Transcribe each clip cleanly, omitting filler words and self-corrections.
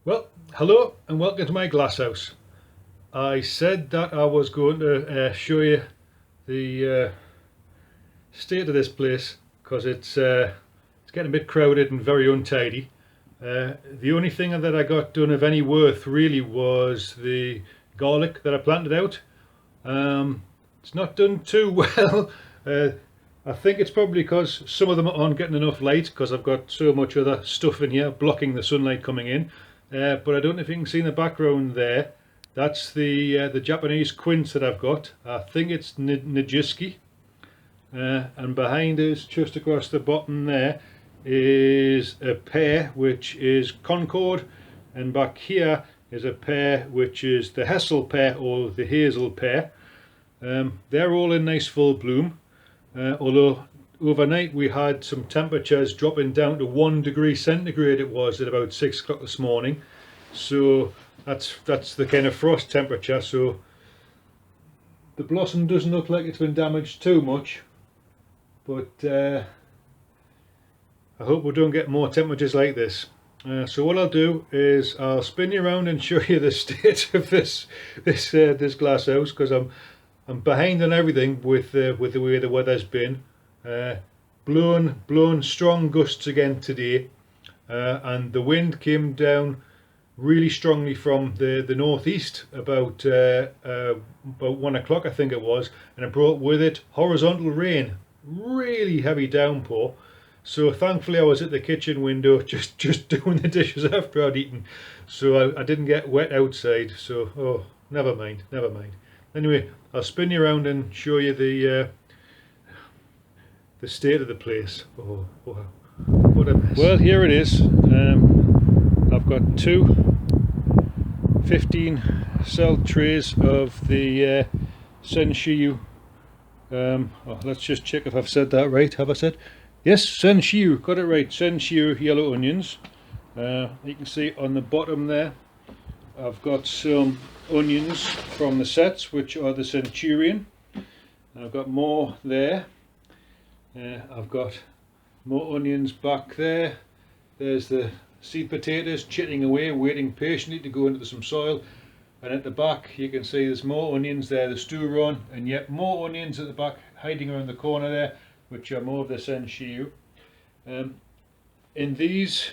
Well, hello and welcome to my glass house. I said that I was going to show you the state of this place because it's getting a bit crowded and very untidy. The only thing that I got done of any worth really was the garlic that I planted out. It's not done too well. Uh, I think it's probably because some of them aren't getting enough light because I've got so much other stuff in here blocking the sunlight coming in. But I don't know if you can see in the background there. That's the Japanese quince that I've got. I think it's Nijiski. And behind us, just across the bottom there, is a pear which is Concord, and back here is a pear which is the Hessel pear or the hazel pear. They're all in nice full bloom, although overnight we had some temperatures dropping down to 1 degree centigrade. It was at about 6 o'clock this morning, so that's the kind of frost temperature. So the blossom doesn't look like it's been damaged too much, but I hope we don't get more temperatures like this. So what I'll do is I'll spin you around and show you the state of this glass house, because I'm behind on everything with the way the weather's been. Blown strong gusts again today, and the wind came down really strongly from the northeast about 1 o'clock I think it was, and it brought with it horizontal rain, really heavy downpour. So thankfully I was at the kitchen window just doing the dishes after I'd eaten, so I didn't get wet outside. So oh, never mind. Anyway, I'll spin you around and show you the state of the place. Oh, what a mess. Well, here it is. I've got two 15 cell trays of the Senshiyu. Let's just check if I've said that right. Have I said? Yes, Senshiyu, got it right. Senshiyu yellow onions. You can see on the bottom there, I've got some onions from the sets, which are the Centurion. I've got more there. I've got more onions back there. There's the seed potatoes chitting away, waiting patiently to go into some soil. And at the back you can see there's more onions there, the stew run, and yet more onions at the back hiding around the corner there, which are more of the Senshiyu. In these,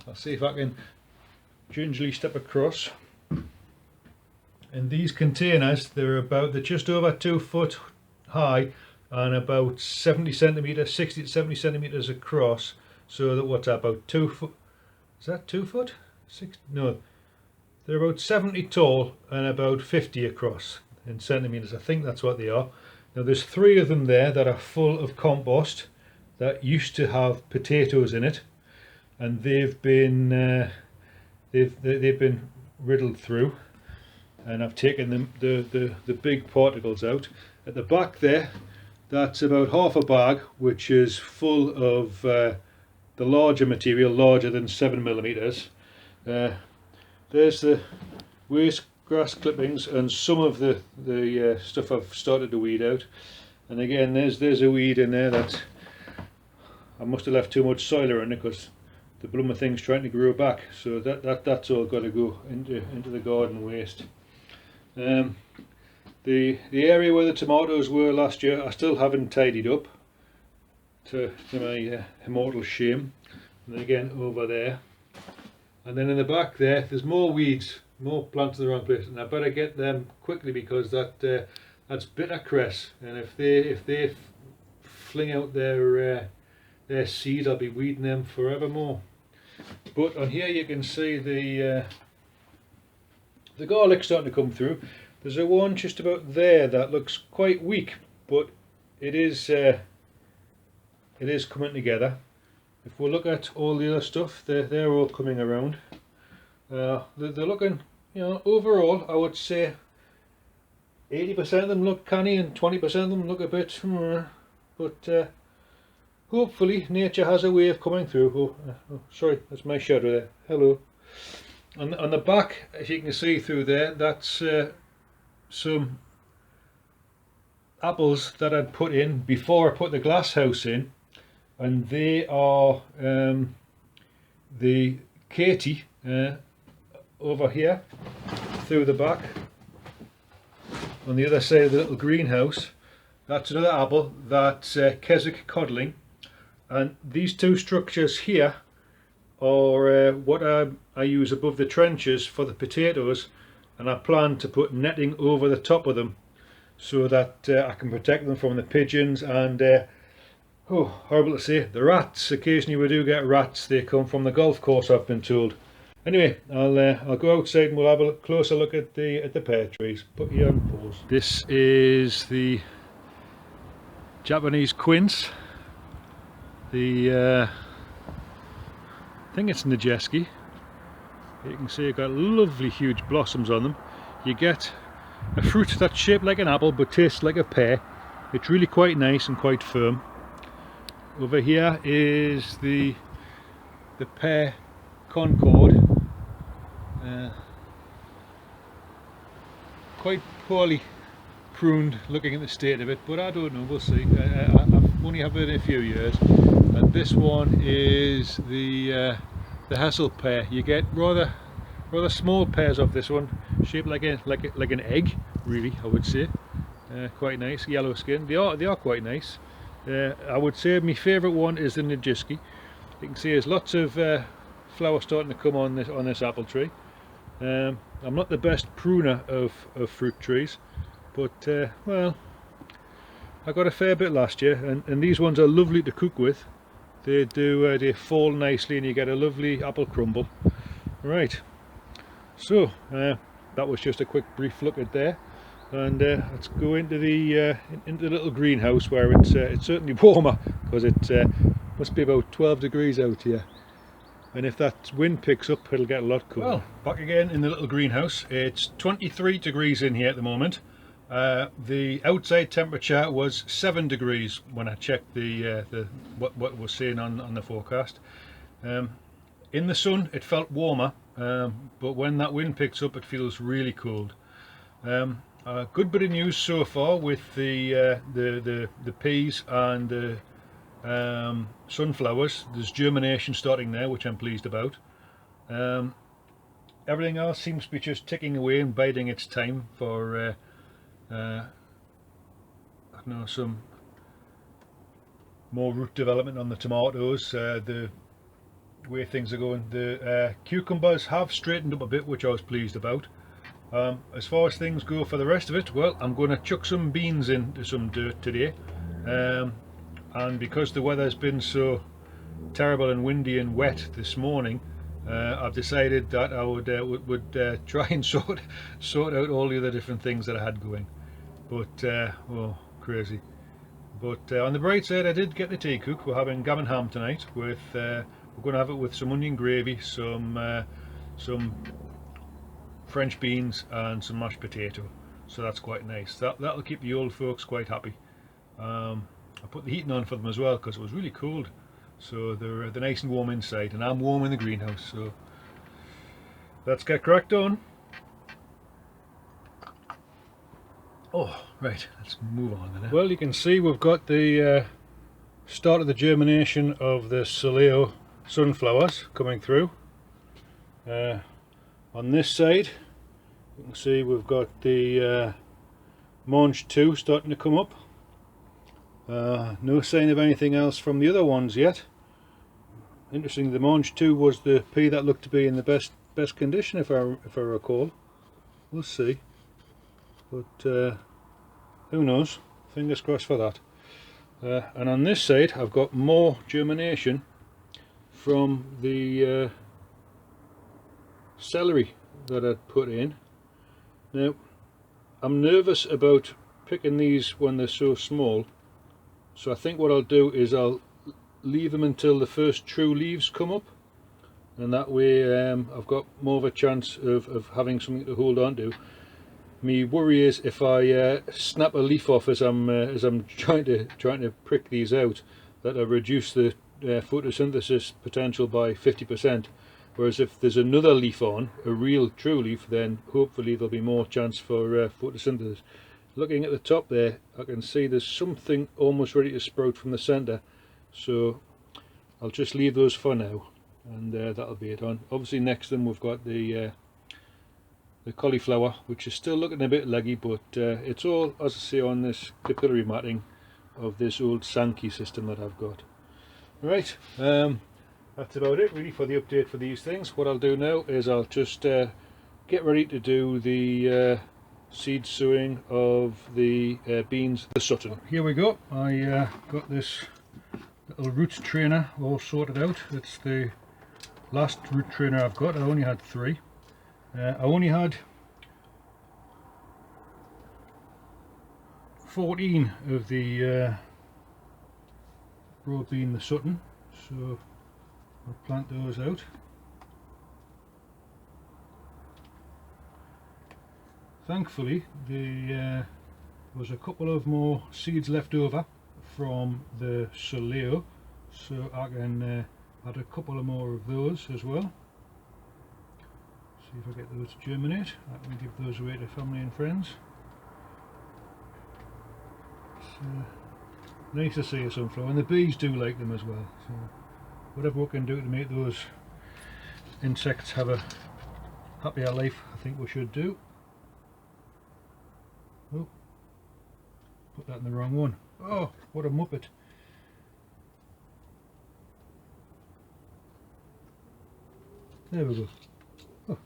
I'll see if I can gingerly step across. In these containers, they're just over 2 foot high and about 70 centimeters, 60 to 70 centimeters across. So that what's that, about 2 foot? Is that 2 foot? No, they're about 70 tall and about 50 across in centimeters. I think that's what they are. Now there's 3 of them there that are full of compost that used to have potatoes in it, and they've been riddled through, and I've taken the big particles out. At the back there, that's about half a bag, which is full of the larger material, larger than 7 millimeters. There's the waste grass clippings and some of the stuff I've started to weed out. And again, there's a weed in there that I must have left too much soil around it, because the bloomer thing's trying to grow back. So that's all got to go into the garden waste. The area where the tomatoes were last year, I still haven't tidied up, to my immortal shame. And then again over there, and then in the back there's more weeds, more plants in the wrong place, and I better get them quickly, because that's bitter cress, and if they fling out their seed, I'll be weeding them forevermore. But on here you can see the garlic starting to come through. There's a one just about there that looks quite weak, but it is coming together. If we look at all the other stuff, they're all coming around. They're looking, overall I would say 80% of them look canny and 20% of them look a bit, but hopefully nature has a way of coming through. Sorry, that's my shadow there. Hello. On the back, as you can see through there, that's some apples that I'd put in before I put the glass house in, and they are the Katie over here through the back on the other side of the little greenhouse. That's another apple that's Keswick codling, and these two structures here are what I use above the trenches for the potatoes, and I plan to put netting over the top of them so that I can protect them from the pigeons and oh, horrible to say, the rats. Occasionally we do get rats. They come from the golf course, I've been told. Anyway, I'll go outside and we'll have a closer look at the pear trees. Put you on pause. This is the Japanese quince. I think it's Nijeski. You can see you've got lovely huge blossoms on them. You get a fruit that's shaped like an apple but tastes like a pear. It's really quite nice and quite firm. Over here is the pear concord. Quite poorly pruned looking at the state of it, but I don't know, we'll see. I've only had it in a few years. And this one is the hassle pear. You get rather small pears of this one, shaped like an egg, really, I would say. Quite nice, yellow skin. They are quite nice. I would say my favourite one is the Nijiski. You can see there's lots of flowers starting to come on this apple tree. I'm not the best pruner of fruit trees, but well, I got a fair bit last year, and these ones are lovely to cook with. They do they fall nicely and you get a lovely apple crumble. Right, so that was just a quick brief look at there, and let's go into the little greenhouse where it's certainly warmer, because it must be about 12 degrees out here, and if that wind picks up it'll get a lot cooler. Well, back again in the little greenhouse. It's 23 degrees in here at the moment. The outside temperature was 7 degrees when I checked what was saying on the forecast. In the sun it felt warmer, but when that wind picks up it feels really cold. A good bit of news so far with the peas and the sunflowers. There's germination starting now, which I'm pleased about. Everything else seems to be just ticking away and biding its time for I don't know, some more root development on the tomatoes. The way things are going, the cucumbers have straightened up a bit, which I was pleased about. As far as things go for the rest of it, well, I'm going to chuck some beans into some dirt today, and because the weather's been so terrible and windy and wet this morning, I've decided that I would try and sort out all the other different things that I had going. But oh, crazy. But on the bright side, I did get the tea cook. We're having gammon ham tonight with we're going to have it with some onion gravy, some French beans and some mashed potato, so that's quite nice. That'll keep the old folks quite happy. I put the heating on for them as well because it was really cold, so they're nice and warm inside, and I'm warm in the greenhouse. So let's get cracked on. Oh, right, let's move on then. Well, you can see we've got the start of the germination of the Soleo sunflowers coming through. On this side you can see we've got the Mange 2 starting to come up. No sign of anything else from the other ones yet. Interestingly, the Mange 2 was the pea that looked to be in the best condition, if I recall. We'll see, but who knows, fingers crossed for that. And on this side I've got more germination from the celery that I'd put in. Now, I'm nervous about picking these when they're so small, so I think what I'll do is I'll leave them until the first true leaves come up, and that way I've got more of a chance of having something to hold on to. My worry is if I snap a leaf off as I'm trying to prick these out, that I reduce the photosynthesis potential by 50%. Whereas if there's another leaf on, a real true leaf, then hopefully there'll be more chance for photosynthesis. Looking at the top there, I can see there's something almost ready to sprout from the centre, so I'll just leave those for now, and that'll be it on. Obviously next to them we've got the the cauliflower, which is still looking a bit leggy, but it's all, as I say, on this capillary matting of this old Sankey system that I've got. Right, that's about it really for the update for these things. What I'll do now is I'll just get ready to do the seed sowing of the beans, the Sutton. Here we go. I got this little roots trainer all sorted out. It's the last root trainer I've got. I only had 3. I only had 14 of the broad bean, the Sutton, so I'll plant those out. Thankfully there was a couple of more seeds left over from the Soleo, so I can add a couple of more of those as well. See if I get those to germinate. I can give those away to family and friends. So, nice to see a sunflower, and the bees do like them as well, so whatever we can do to make those insects have a happier life, I think we should do. Oh, put that in the wrong one. Oh, what a muppet. There we go. Oh,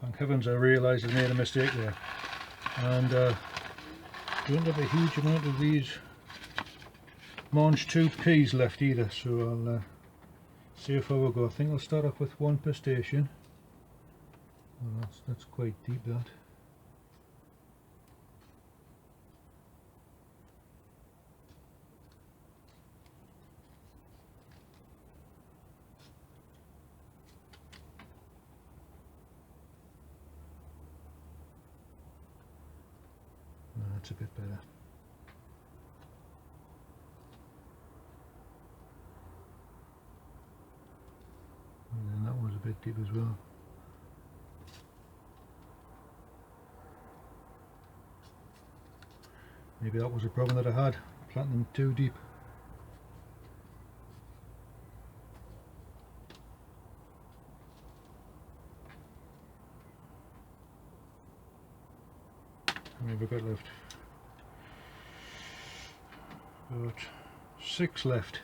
thank heavens I realised I made a mistake there. And don't have a huge amount of these Mange 2 peas left either, so I'll see how far we'll go. I think I'll start off with 1 per station. Well, that's quite deep, that. That's a bit better. And then that one's a bit deep as well. Maybe that was a problem that I had, planting them too deep. How many have I got left? About 6 left.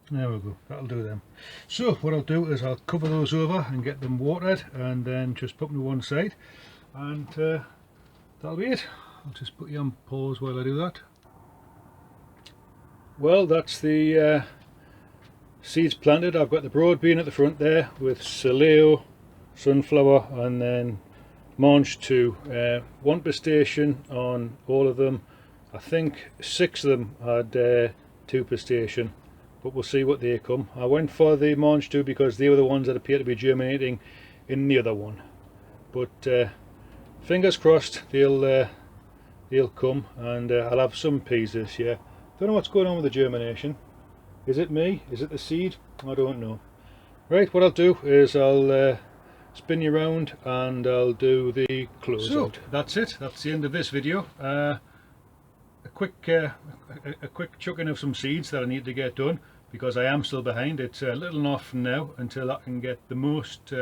There we go, that'll do them. So what I'll do is I'll cover those over and get them watered, and then just put them to one side, and that'll be it. I'll just put you on pause while I do that. Well, that's the seeds planted. I've got the broad bean at the front there with Soleo, sunflower, and then Mange 2. 1 per station on all of them. I think 6 of them had 2 per station, but we'll see what they come. I went for the Mange 2 because they were the ones that appear to be germinating in the other one. But fingers crossed they'll come, and I'll have some peas this year. Don't know what's going on with the germination. Is it me? Is it the seed? I don't know. Right, what I'll do is I'll spin you around and I'll do the close out. That's it. That's the end of this video. A quick chucking of some seeds that I need to get done because I am still behind. It's a little enough now until I can get the most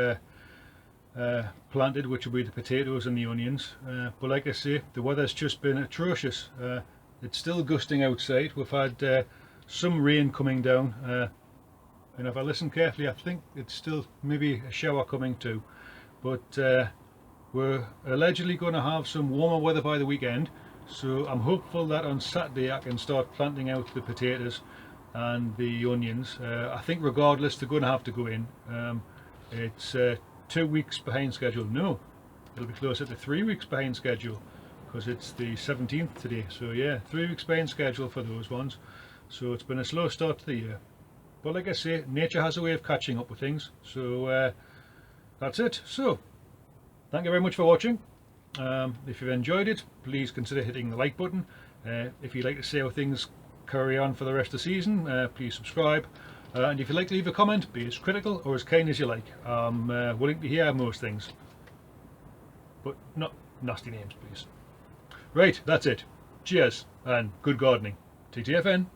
planted, which will be the potatoes and the onions. But like I say, the weather's just been atrocious. It's still gusting outside. We've had some rain coming down, and if I listen carefully I think it's still maybe a shower coming too. But we're allegedly going to have some warmer weather by the weekend, so I'm hopeful that on Saturday I can start planting out the potatoes and the onions. I think regardless they're going to have to go in. It's 2 weeks behind schedule. No, it'll be closer to 3 weeks behind schedule, because it's the 17th today. So yeah, 3 weeks behind schedule for those ones. So it's been a slow start to the year, but like I say, nature has a way of catching up with things. So that's it. So thank you very much for watching. If you've enjoyed it, please consider hitting the like button. If you'd like to see how things carry on for the rest of the season, please subscribe. And if you'd like to leave a comment, be as critical or as kind as you like. I'm willing to hear most things, but not nasty names, please. Right, that's it. Cheers and good gardening. TTFN.